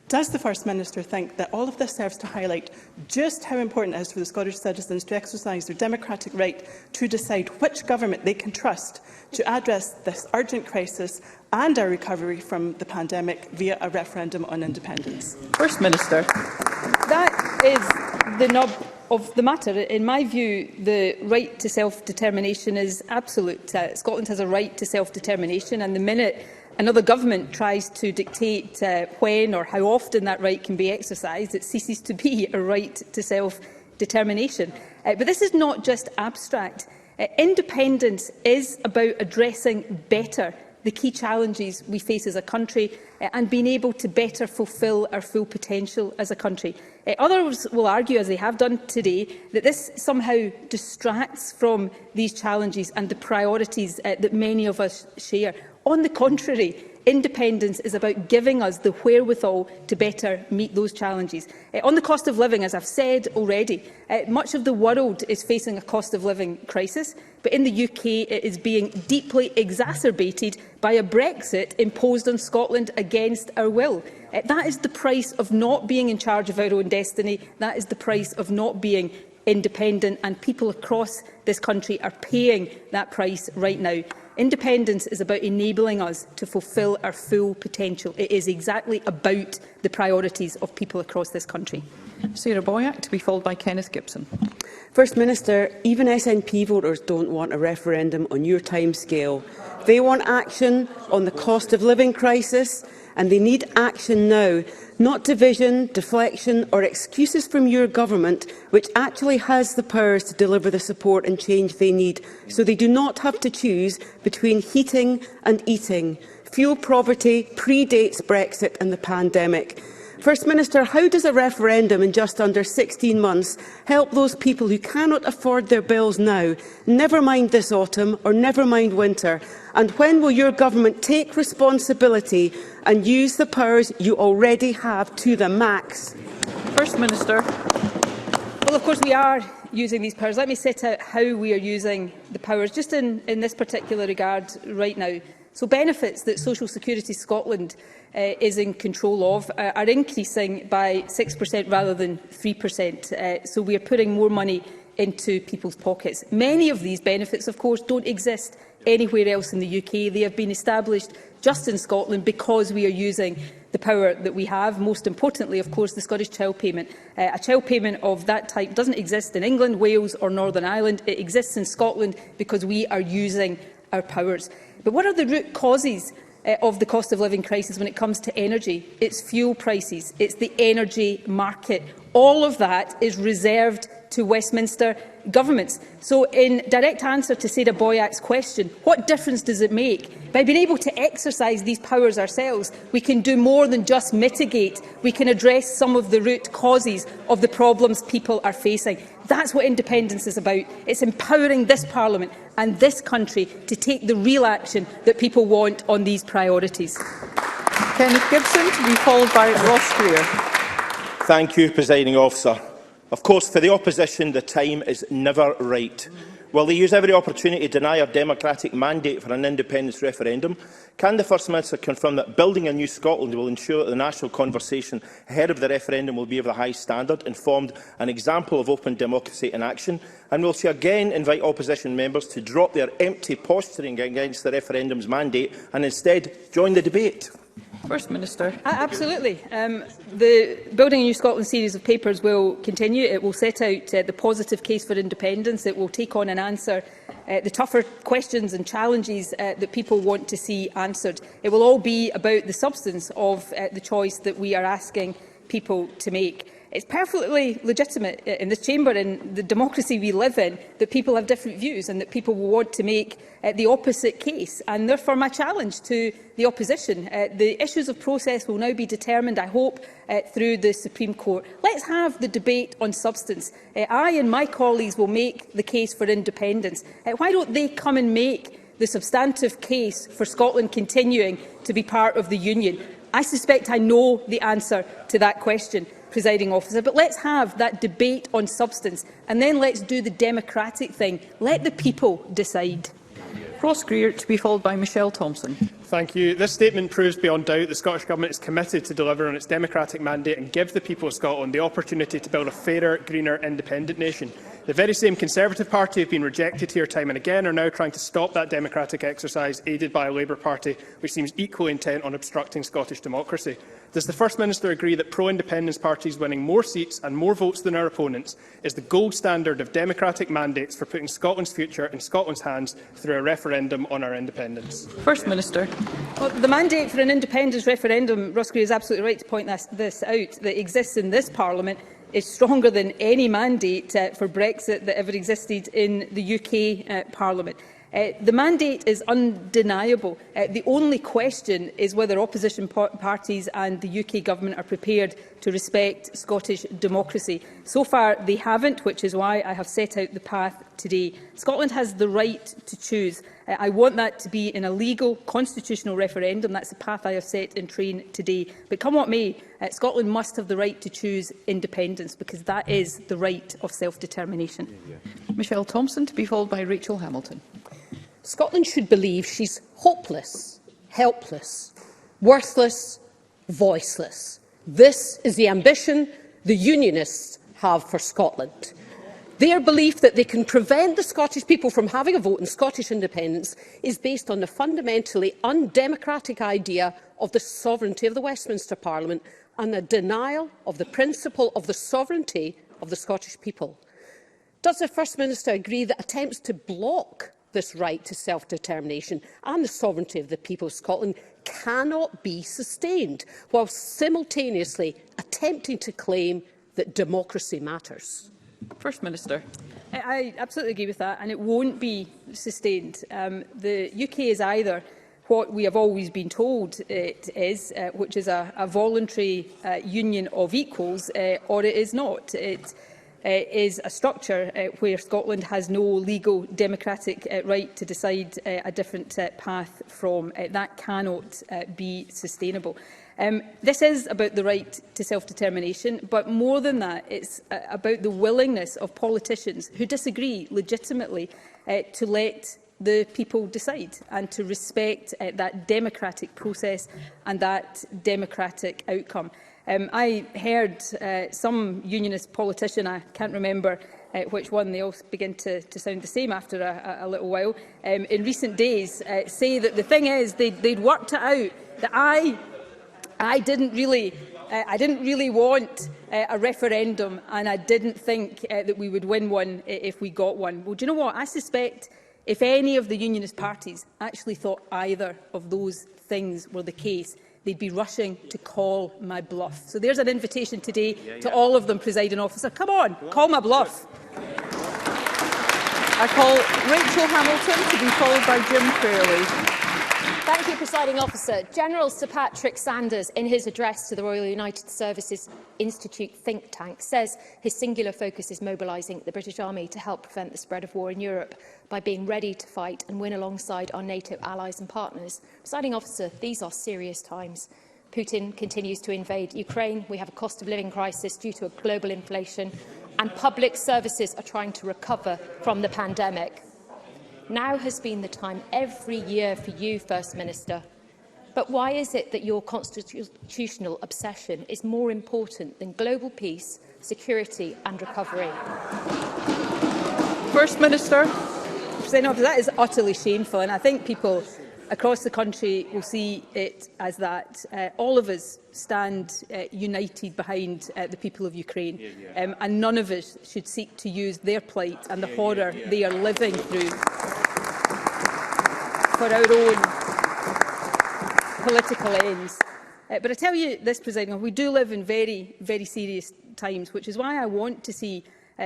does the First Minister think that all of this serves to highlight just how important it is for the Scottish citizens to exercise their democratic right to decide which government they can trust to address this urgent crisis and our recovery from the pandemic via a referendum on independence? First Minister. That is the nub of the matter. In my view, the right to self-determination is absolute. Scotland has a right to self-determination, and the minute another government tries to dictate when or how often that right can be exercised, it ceases to be a right to self-determination. But this is not just abstract. Independence is about addressing better the key challenges we face as a country and being able to better fulfil our full potential as a country. Others will argue, as they have done today, that this somehow distracts from these challenges and the priorities that many of us share. On the contrary, independence is about giving us the wherewithal to better meet those challenges. On the cost of living, as I've said already, much of the world is facing a cost of living crisis, but in the UK it is being deeply exacerbated by a Brexit imposed on Scotland against our will. That is the price of not being in charge of our own destiny. That is the price of not being independent, and people across this country are paying that price right now. Independence is about enabling us to fulfil our full potential. It is exactly about the priorities of people across this country. Sarah Boyack, to be followed by Kenneth Gibson. First Minister, even SNP voters don't want a referendum on your timescale. They want action on the cost of living crisis, and they need action now, not division, deflection or excuses from your government, which actually has the powers to deliver the support and change they need, so they do not have to choose between heating and eating. Fuel poverty predates Brexit and the pandemic. First Minister, how does a referendum in just under 16 months help those people who cannot afford their bills now, never mind this autumn or never mind winter? And when will your government take responsibility and use the powers you already have to the max? First Minister. Well, of course we are using these powers. Let me set out how we are using the powers, just in this particular regard right now. So benefits that Social Security Scotland is in control of are increasing by 6% rather than 3%. So we are putting more money into people's pockets. Many of these benefits, of course, don't exist anywhere else in the UK. They have been established just in Scotland because we are using the power that we have. Most importantly, of course, the Scottish Child Payment. A child payment of that type doesn't exist in England, Wales or Northern Ireland. It exists in Scotland because we are using our powers. But what are the root causes of the cost of living crisis when it comes to energy? It's fuel prices, it's the energy market. All of that is reserved to Westminster governments. So in direct answer to Sarah Boyack's question, what difference does it make? By being able to exercise these powers ourselves, we can do more than just mitigate. We can address some of the root causes of the problems people are facing. That's what independence is about. It's empowering this Parliament and this country to take the real action that people want on these priorities. Kenneth Gibson, to be followed by Ross Greer. Thank you, Presiding Officer. Of course, for the opposition, the time is never right. While they use every opportunity to deny our democratic mandate for an independence referendum, can the First Minister confirm that building a new Scotland will ensure that the national conversation ahead of the referendum will be of a high standard, informed, an example of open democracy in action? And will she again invite opposition members to drop their empty posturing against the referendum's mandate and instead join the debate? First Minister. Absolutely. The Building a New Scotland series of papers will continue. It will set out the positive case for independence. It will take on and answer the tougher questions and challenges that people want to see answered. It will all be about the substance of the choice that we are asking people to make. It's perfectly legitimate in this chamber, in the democracy we live in, that people have different views and that people will want to make the opposite case. And therefore, my challenge to the opposition, the issues of process will now be determined, I hope, through the Supreme Court. Let's have the debate on substance. I and my colleagues will make the case for independence. Why don't they come and make the substantive case for Scotland continuing to be part of the Union? I suspect I know the answer to that question, Presiding Officer, but let's have that debate on substance and then let's do the democratic thing. Let the people decide. Ross Greer, to be followed by Michelle Thompson. Thank you. This statement proves beyond doubt the Scottish Government is committed to deliver on its democratic mandate and give the people of Scotland the opportunity to build a fairer, greener, independent nation. The very same Conservative Party have been rejected here time and again are now trying to stop that democratic exercise, aided by a Labour Party which seems equally intent on obstructing Scottish democracy. Does the First Minister agree that pro-independence parties winning more seats and more votes than our opponents is the gold standard of democratic mandates for putting Scotland's future in Scotland's hands through a referendum on our independence? First Minister. Well, the mandate for an independence referendum, Ross Greer is absolutely right to point this out, that exists in this Parliament is stronger than any mandate for Brexit that ever existed in the UK Parliament. The mandate is undeniable. The only question is whether opposition parties and the UK Government are prepared to respect Scottish democracy. So far, they haven't, which is why I have set out the path today. Scotland has the right to choose. I want that to be in a legal, constitutional referendum. That's the path I have set in train today. But come what may, Scotland must have the right to choose independence, because that is the right of self-determination. Michelle Thompson, to be followed by Rachel Hamilton. Scotland should believe she's hopeless, helpless, worthless, voiceless. This is the ambition the Unionists have for Scotland. Their belief that they can prevent the Scottish people from having a vote in Scottish independence is based on the fundamentally undemocratic idea of the sovereignty of the Westminster Parliament and the denial of the principle of the sovereignty of the Scottish people. Does the First Minister agree that attempts to block this right to self-determination and the sovereignty of the people of Scotland cannot be sustained, while simultaneously attempting to claim that democracy matters? First Minister. I absolutely agree with that, and it won't be sustained. The UK is either what we have always been told it is, which is a voluntary union of equals, or it is not. It is a structure where Scotland has no legal democratic right to decide a different path from. That cannot be sustainable. This is about the right to self-determination, but more than that, it's about the willingness of politicians who disagree legitimately to let the people decide and to respect that democratic process and that democratic outcome. I heard some unionist politician, I can't remember which one, they all begin to sound the same after a little while, in recent days say that the thing is they'd worked it out, that I didn't really want a referendum, and I didn't think that we would win one if we got one. Well, do you know what? I suspect if any of the unionist parties actually thought either of those things were the case, they'd be rushing to call my bluff. So there's an invitation today to all of them, Presiding Officer. Come on, call my bluff. I call Rachel Hamilton to be followed by Jim Fairley. Thank you, Presiding Officer. General Sir Patrick Sanders, in his address to the Royal United Services Institute think tank, says his singular focus is mobilising the British Army to help prevent the spread of war in Europe by being ready to fight and win alongside our NATO allies and partners. Presiding Officer, these are serious times. Putin continues to invade Ukraine. We have a cost of living crisis due to a global inflation, and public services are trying to recover from the pandemic. Now has been the time every year for you, First Minister. But why is it that your constitutional obsession is more important than global peace, security and recovery? First Minister. That is utterly shameful, and I think people across the country will see it as that. All of us stand united behind the people of Ukraine, and none of us should seek to use their plight and the horror they are living through for our own political ends. But I tell you this, Presiding Officer, we do live in very, very serious times, which is why I want to see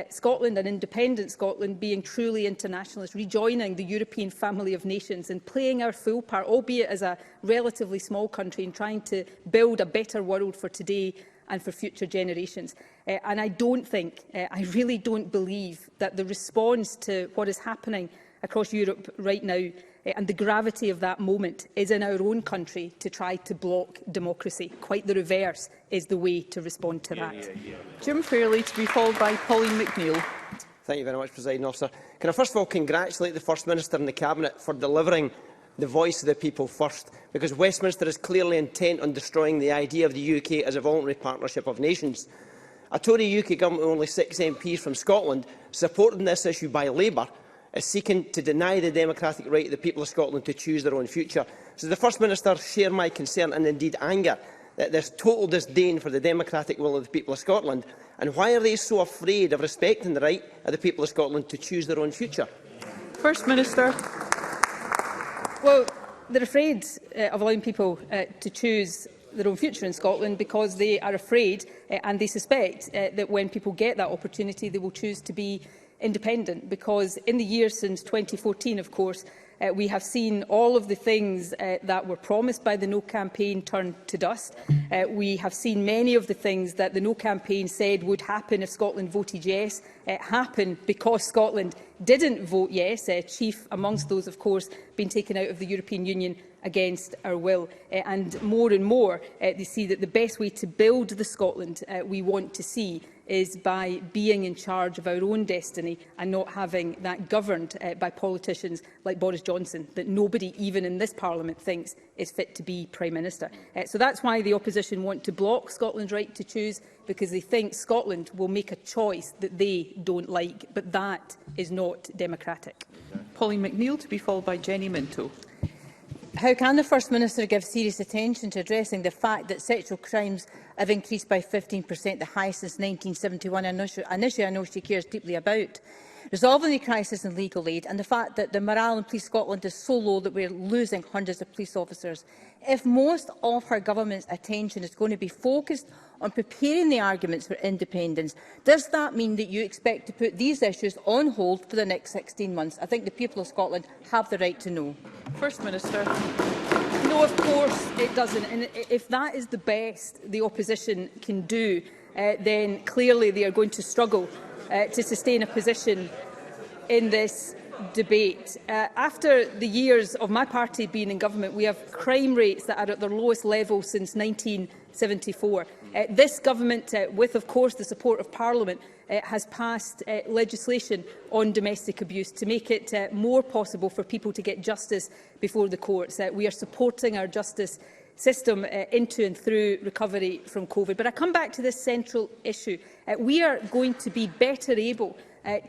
Scotland and independent Scotland being truly internationalist, rejoining the European family of nations and playing our full part, albeit as a relatively small country, in trying to build a better world for today and for future generations. And I don't think, I really don't believe that the response to what is happening across Europe right now, and the gravity of that moment is in our own country to try to block democracy. Quite the reverse is the way to respond to that. Jim Fairley, to be followed by Pauline McNeill. Thank you very much, Presiding Officer. Can I first of all congratulate the First Minister and the Cabinet for delivering the voice of the people first, because Westminster is clearly intent on destroying the idea of the UK as a voluntary partnership of nations. A Tory UK government with only 6 MPs from Scotland, supported in this issue by Labour, is seeking to deny the democratic right of the people of Scotland to choose their own future. So the First Minister share my concern and indeed anger that there is total disdain for the democratic will of the people of Scotland? And why are they so afraid of respecting the right of the people of Scotland to choose their own future? First Minister. Well, they're afraid of allowing people to choose their own future in Scotland because they are afraid and they suspect that when people get that opportunity, they will choose to be independent. Because in the years since 2014, of course, we have seen all of the things that were promised by the No campaign turn to dust. We have seen many of the things that the No campaign said would happen if Scotland voted yes happen because Scotland didn't vote yes, chief amongst those, of course, being taken out of the European Union against our will. And more, they see that the best way to build the Scotland we want to see is by being in charge of our own destiny and not having that governed by politicians like Boris Johnson, that nobody, even in this Parliament, thinks is fit to be Prime Minister. So that's why the opposition want to block Scotland's right to choose, because they think Scotland will make a choice that they don't like, but that is not democratic. Pauline McNeill, to be followed by Jenny Minto. How can the First Minister give serious attention to addressing the fact that sexual crimes have increased by 15%, the highest since 1971, an issue I know she cares deeply about? Resolving the crisis in legal aid and the fact that the morale in Police Scotland is so low that we are losing hundreds of police officers. If most of her government's attention is going to be focused on preparing the arguments for independence, does that mean that you expect to put these issues on hold for the next 16 months? I think the people of Scotland have the right to know. First Minister. No, of course it doesn't. And if that is the best the opposition can do, then clearly they are going to struggle to sustain a position in this debate. After the years of my party being in government, we have crime rates that are at their lowest level since 1974. This government, with of course the support of Parliament, has passed legislation on domestic abuse to make it more possible for people to get justice before the courts. We are supporting our justice system into and through recovery from COVID. But I come back to this central issue. We are going to be better able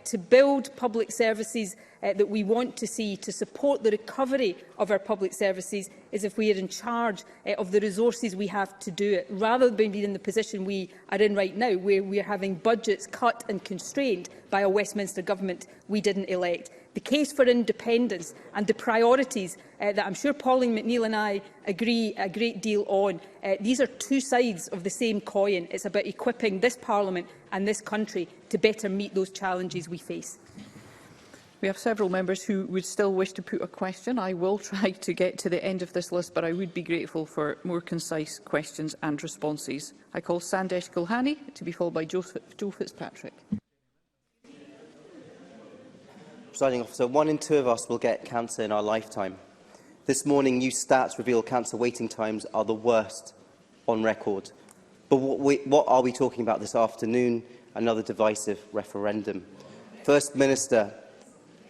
to build public services that we want to see to support the recovery of our public services is if we are in charge of the resources we have to do it, rather than being in the position we are in right now, where we are having budgets cut and constrained by a Westminster government we didn't elect. The case for independence and the priorities that I'm sure Pauline McNeill and I agree a great deal on, these are two sides of the same coin. It's about equipping this Parliament and this country to better meet those challenges we face. We have several members who would still wish to put a question. I will try to get to the end of this list, but I would be grateful for more concise questions and responses. I call Sandesh Gulhani, to be followed by Joe Fitzpatrick. Presiding Officer, 1 in 2 of us will get cancer in our lifetime. This morning, new stats reveal cancer waiting times are the worst on record. But what are we talking about this afternoon? Another divisive referendum. First Minister,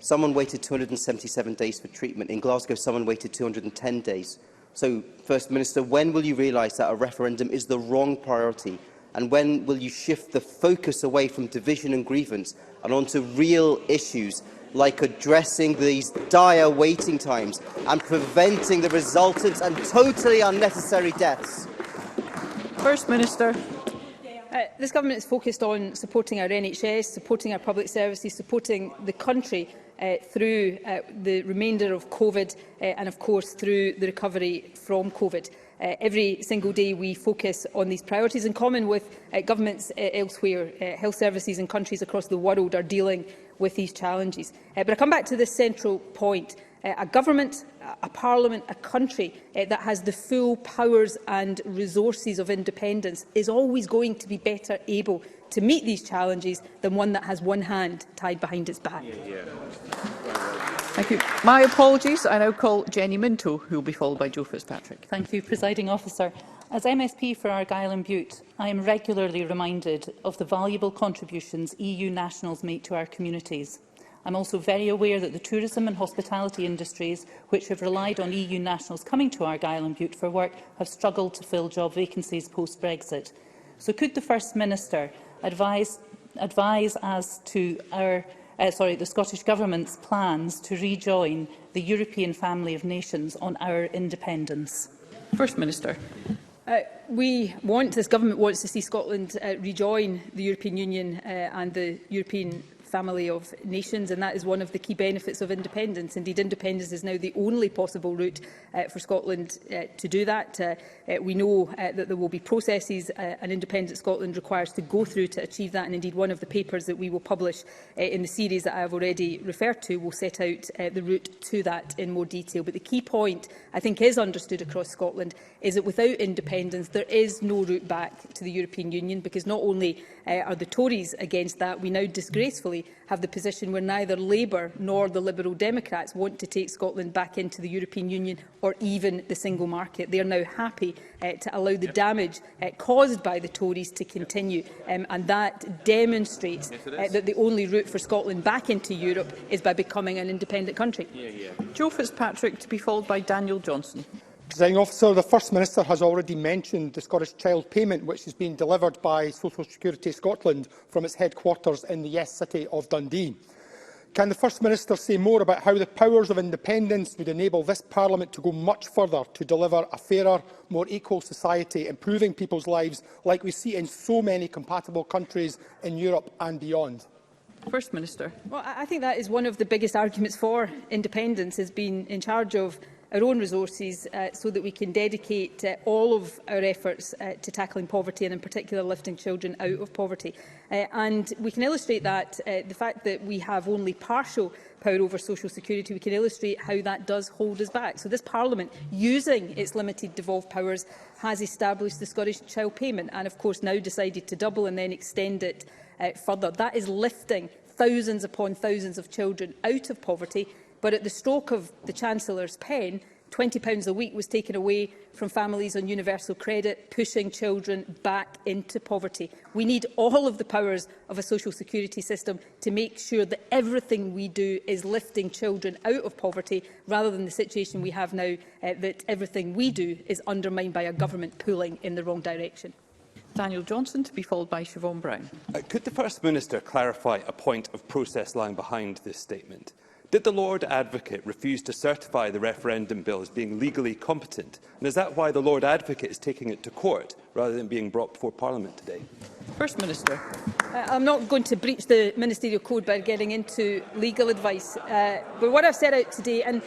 someone waited 277 days for treatment. In Glasgow, someone waited 210 days. So, First Minister, when will you realise that a referendum is the wrong priority? And when will you shift the focus away from division and grievance and onto real issues like addressing these dire waiting times and preventing the resultant and totally unnecessary deaths? First Minister. This government is focused on supporting our NHS, supporting our public services, supporting the country through the remainder of COVID and, of course, through the recovery from COVID. Every single day we focus on these priorities in common with governments elsewhere. Health services in countries across the world are dealing with these challenges. But I come back to this central point. A government, a parliament, a country that has the full powers and resources of independence is always going to be better able to meet these challenges than one that has one hand tied behind its back. Thank you. My apologies. I now call Jenny Minto, who will be followed by Joe Fitzpatrick. Thank you, Presiding Officer. As MSP for Argyll and Bute, I am regularly reminded of the valuable contributions EU nationals make to our communities. I'm also very aware that the tourism and hospitality industries, which have relied on EU nationals coming to Argyll and Bute for work, have struggled to fill job vacancies post-Brexit. So could the First Minister advise as to the Scottish Government's plans to rejoin the European family of nations on our independence? First Minister. This government wants to see Scotland rejoin the European Union and the European family of nations, and that is one of the key benefits of independence. Indeed, independence is now the only possible route for Scotland to do that. We know that there will be processes an independent Scotland requires to go through to achieve that, and indeed one of the papers that we will publish in the series that I have already referred to will set out the route to that in more detail. But the key point, I think, is understood across Scotland is that without independence there is no route back to the European Union, because not only are the Tories against that, we now disgracefully have the position where neither Labour nor the Liberal Democrats want to take Scotland back into the European Union or even the single market. They are now happy to allow the damage caused by the Tories to continue, and that demonstrates that the only route for Scotland back into Europe is by becoming an independent country. Joe Fitzpatrick, to be followed by Daniel Johnson. Presiding Officer, the First Minister has already mentioned the Scottish Child Payment, which is being delivered by Social Security Scotland from its headquarters in the Yes City of Dundee. Can the First Minister say more about how the powers of independence would enable this Parliament to go much further to deliver a fairer, more equal society, improving people's lives like we see in so many compatible countries in Europe and beyond? First Minister. Well, I think that is one of the biggest arguments for independence, is being in charge of our own resources so that we can dedicate all of our efforts to tackling poverty, and in particular lifting children out of poverty. And we can illustrate that, the fact that we have only partial power over social security, we can illustrate how that does hold us back. So this Parliament, using its limited devolved powers, has established the Scottish Child Payment, and of course now decided to double and then extend it further. That is lifting thousands upon thousands of children out of poverty. But at the stroke of the Chancellor's pen, £20 a week was taken away from families on universal credit, pushing children back into poverty. We need all of the powers of a social security system to make sure that everything we do is lifting children out of poverty, rather than the situation we have now, that everything we do is undermined by a government pulling in the wrong direction. Daniel Johnson, to be followed by Siobhan Brown. Could the First Minister clarify a point of process lying behind this statement? Did the Lord Advocate refuse to certify the referendum bill as being legally competent? And is that why the Lord Advocate is taking it to court rather than being brought before Parliament today? First Minister. I'm not going to breach the ministerial code by getting into legal advice. But what I've set out today, and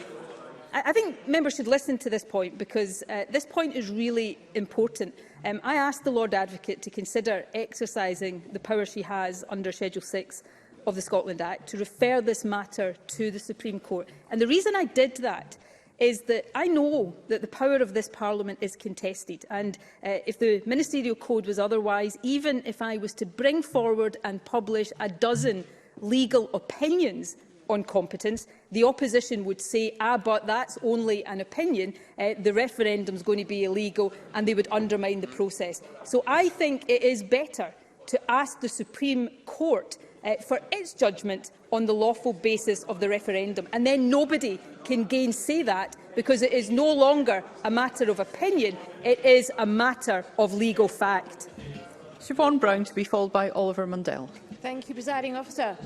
I think members should listen to this point, because this point is really important. I asked the Lord Advocate to consider exercising the power she has under Schedule 6 of the Scotland Act to refer this matter to the Supreme Court. And the reason I did that is that I know that the power of this Parliament is contested, and if the ministerial code was otherwise, even if I was to bring forward and publish a dozen legal opinions on competence, the opposition would say, but that's only an opinion, the referendum is going to be illegal, and they would undermine the process. So I think it is better to ask the Supreme Court for its judgment on the lawful basis of the referendum, and then nobody can gainsay that, because it is no longer a matter of opinion, it is a matter of legal fact. Siobhan Brown, to be followed by Oliver Mundell. Thank you, Presiding Officer.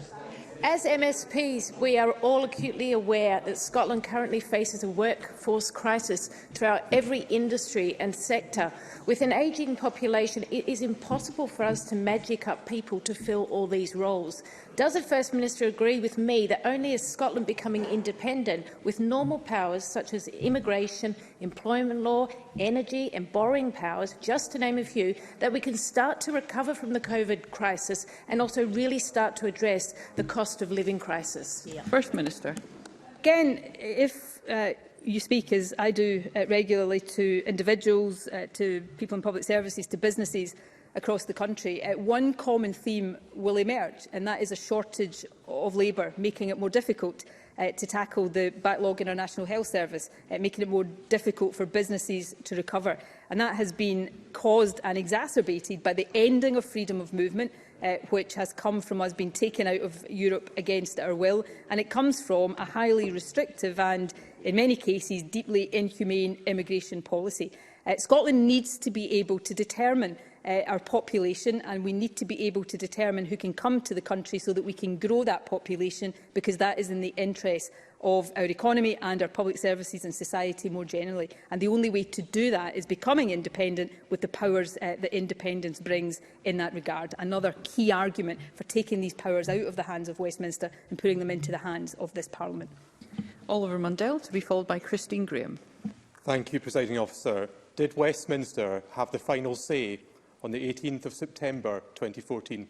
As MSPs, we are all acutely aware that Scotland currently faces a workforce crisis throughout every industry and sector. With an ageing population, it is impossible for us to magic up people to fill all these roles. Does the First Minister agree with me that only as Scotland becoming independent with normal powers such as immigration, employment law, energy and borrowing powers, just to name a few, that we can start to recover from the COVID crisis and also really start to address the cost of living crisis? First Minister. Again, if you speak, as I do regularly, to individuals, to people in public services, to businesses across the country, one common theme will emerge, and that is a shortage of labour, making it more difficult to tackle the backlog in our National Health Service, making it more difficult for businesses to recover. And that has been caused and exacerbated by the ending of freedom of movement, which has come from us being taken out of Europe against our will, and it comes from a highly restrictive and, in many cases, deeply inhumane immigration policy. Scotland needs to be able to determine our population, and we need to be able to determine who can come to the country so that we can grow that population, because that is in the interest of our economy and our public services and society more generally. And the only way to do that is becoming independent with the powers that independence brings in that regard. Another key argument for taking these powers out of the hands of Westminster and putting them into the hands of this Parliament. Oliver Mundell, to be followed by Christine Graham. Thank you, Presiding Officer. Did Westminster have the final say on the 18th of September 2014?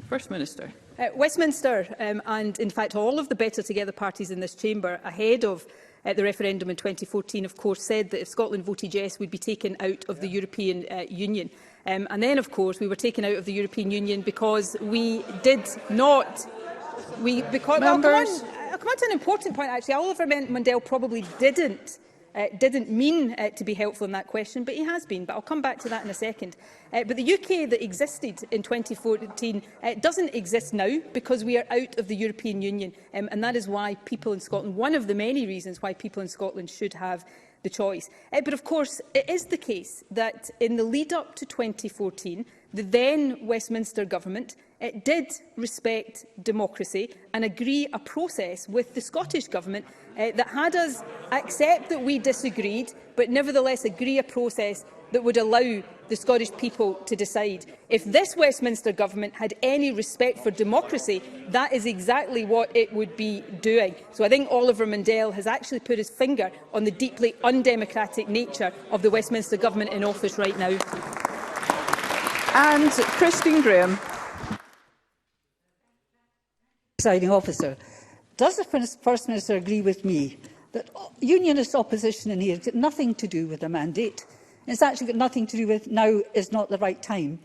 First Minister. Westminster and, in fact, all of the Better Together parties in this chamber, ahead of the referendum in 2014, of course, said that if Scotland voted yes, we'd be taken out of the European Union. And then, of course, we were taken out of the European Union because we did not... Well, come on to an important point, actually. Oliver Mundell probably didn't mean to be helpful in that question, but he has been. But I'll come back to that in a second. But the UK that existed in 2014 doesn't exist now because we are out of the European Union. And that is why people in Scotland, one of the many reasons why people in Scotland should have the choice. But of course, it is the case that in the lead up to 2014, the then Westminster Government did respect democracy and agree a process with the Scottish Government that had us accept that we disagreed, but nevertheless agree a process that would allow the Scottish people to decide. If this Westminster Government had any respect for democracy, that is exactly what it would be doing. So I think Oliver Mundell has actually put his finger on the deeply undemocratic nature of the Westminster Government in office right now. And Christine Graham. Presiding Officer, does the First Minister agree with me that unionist opposition in here has got nothing to do with the mandate? It's actually got nothing to do with now is not the right time.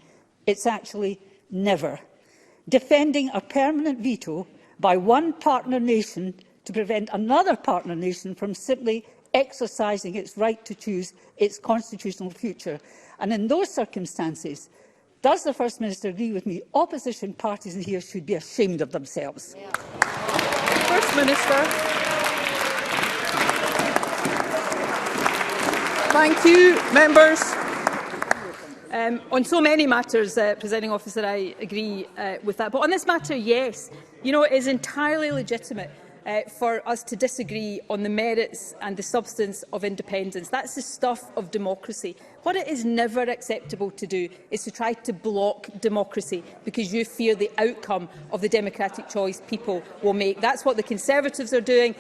It's actually never. Defending a permanent veto by one partner nation to prevent another partner nation from simply exercising its right to choose its constitutional future. And in those circumstances, does the First Minister agree with me opposition parties in here should be ashamed of themselves? Yeah. First Minister. Thank you, members. On so many matters, Presiding Officer, I agree with that. But on this matter, yes. You know, it is entirely legitimate for us to disagree on the merits and the substance of independence. That's the stuff of democracy. What it is never acceptable to do is to try to block democracy because you fear the outcome of the democratic choice people will make. That's what the Conservatives are doing.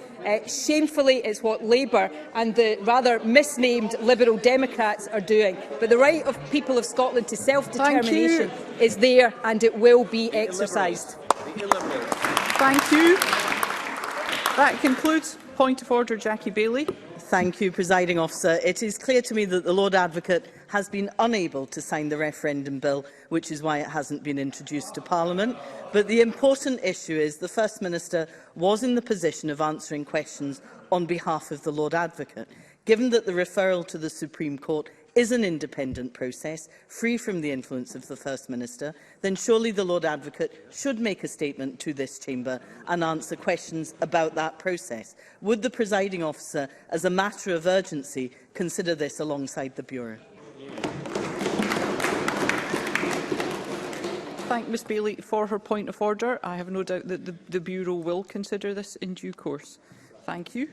Shamefully, it's what Labour and the rather misnamed Liberal Democrats are doing. But the right of people of Scotland to self-determination is there and it will be exercised. Thank you. That concludes point of order. Jackie Baillie. Thank you, Presiding Officer. It is clear to me that the Lord Advocate has been unable to sign the referendum bill, which is why it hasn't been introduced to Parliament. But the important issue is the First Minister was in the position of answering questions on behalf of the Lord Advocate. Given that the referral to the Supreme Court is an independent process, free from the influence of the First Minister, then surely the Lord Advocate should make a statement to this chamber and answer questions about that process. Would the Presiding Officer, as a matter of urgency, consider this alongside the Bureau? Thank Ms Baillie for her point of order. I have no doubt that the Bureau will consider this in due course. Thank you.